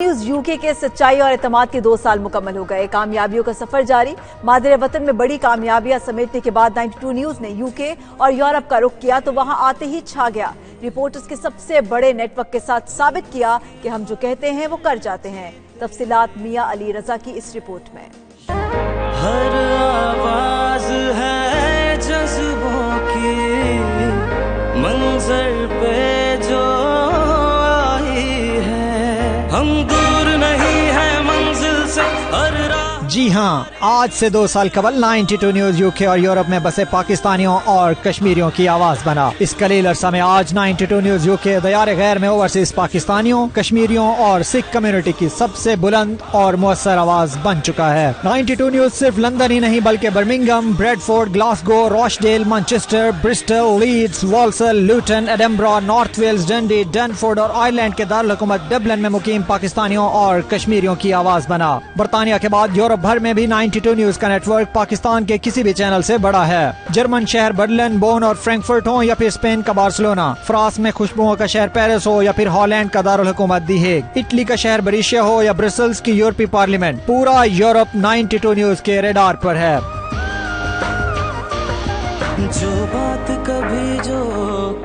News UK के सच्चाई और एतमाद के 2 साल मुकम्मल हो गए। कामयाबियों का सफर जारी। मादरे वतन में बड़ी कामयाबियां समेटने के बाद 92 न्यूज ने यूके और यूरोप का रुख किया तो वहां आते ही छा गया। रिपोर्टर्स के सबसे बड़े नेटवर्क के साथ साबित किया कि हम जो कहते हैं वो कर जाते हैं। तफसीलात मियां अली रजा की इस रिपोर्ट में। हर आवाज है जज्बों की मंजर पे जो आई है, हम दूर नहीं है मंजिल से हर रात। जी हाँ, आज से 2 साल कबल 92 न्यूज यूके और यूरोप में बसे पाकिस्तानियों और कश्मीरियों की आवाज बना। इस कलील अरसा में आज 92 न्यूज यूके दयार गैर में ओवरसीज पाकिस्तानियों, कश्मीरियों और सिख कम्युनिटी की सबसे बुलंद और मुअस्सर आवाज बन चुका है। 92 न्यूज सिर्फ लंदन ही नहीं बल्कि Birmingham, Bradford, Glasgow, Rochdale, Manchester, Bristol, Leeds, Walsall, Luton, Edinburgh, North Wales, Dundee, डनफोर्ड और आयरलैंड के दारुल हुकूमत डबलिन में मुकीम पाकिस्तानियों और कश्मीरियों की आवाज बना। बरतानिया के बाद यूरोप भर में भी 92 न्यूज का नेटवर्क पाकिस्तान के किसी भी चैनल से बड़ा है। जर्मन शहर बर्लिन, बोन और फ्रैंकफर्ट हो या फिर स्पेन का बार्सिलोना, फ्रांस में खुशबुओं का शहर पेरिस हो या फिर हॉलैंड का दारुल हुकूमत दी हेग, इटली का शहर बरीशिया हो या ब्रसेल्स की यूरोपीय पार्लियामेंट, पूरा यूरोप 92 न्यूज के रेडार पर है। जो बात कभी जो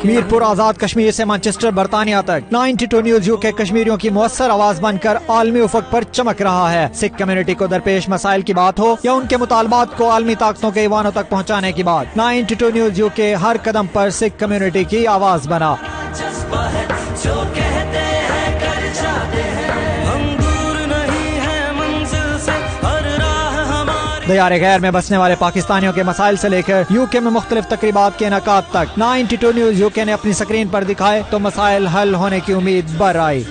मीरपुर आजाद कश्मीर से मैनचेस्टर बरतानिया तक 92 न्यूज यूके कश्मीरियों की मुअस्सर आवाज बनकर आलमी उफक पर चमक रहा है। सिख कम्युनिटी को दरपेश मसाइल की बात हो या उनके मुतालबात को आलमी ताकतों के ईवानों तक पहुंचाने की बात, 92 न्यूज यूके हर कदम पर सिख कम्युनिटी की आवाज बना। जज्बा है जो कहते हैं कर जाते हैं, हम दूर नहीं है मंजिल से हर राह हमारी। दयार गैर में बसने वाले पाकिस्तानियों के मसाइल से लेकर यूके में मुख्तलिफ तकरीबात के इनेकाद तक 92 न्यूज यूके ने अपनी स्क्रीन पर दिखाए तो मसाइल हल होने की उम्मीद बढ़ आई।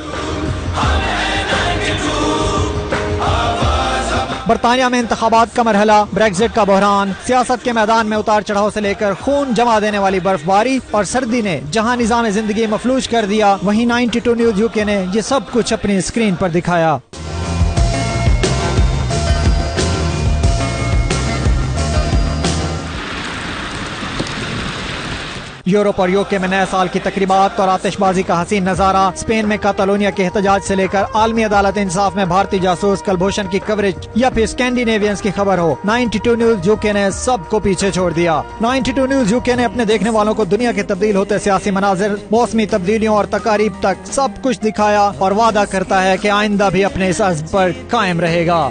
बरतानिया में इंतखाबात का मरहला, ब्रेक्जिट का बहरान, सियासत के मैदान में उतार चढ़ाव से लेकर खून जमा देने वाली बर्फबारी और सर्दी ने जहां निजाम जिंदगी मफलूज कर दिया, वहीं 92 न्यूज यूके ने ये सब कुछ अपनी स्क्रीन पर दिखाया। यूरोप और यूके में नए साल की तकरीबात और आतिशबाजी का हसीन नजारा, स्पेन में कातालोनिया के एहतजाज से लेकर आलमी अदालत इंसाफ में भारतीय जासूस कुलभूषण की कवरेज या फिर स्कैंडिनेवियंस की खबर हो, 92 न्यूज यूके ने सबको पीछे छोड़ दिया। 92 न्यूज यूके ने अपने देखने वालों को दुनिया के तब्दील होते सियासी मनाजिर, मौसमी तब्दीलियों और तकारीब तक सब कुछ दिखाया और वादा करता है कि आइंदा भी अपने इस अज़्म पर कायम रहेगा।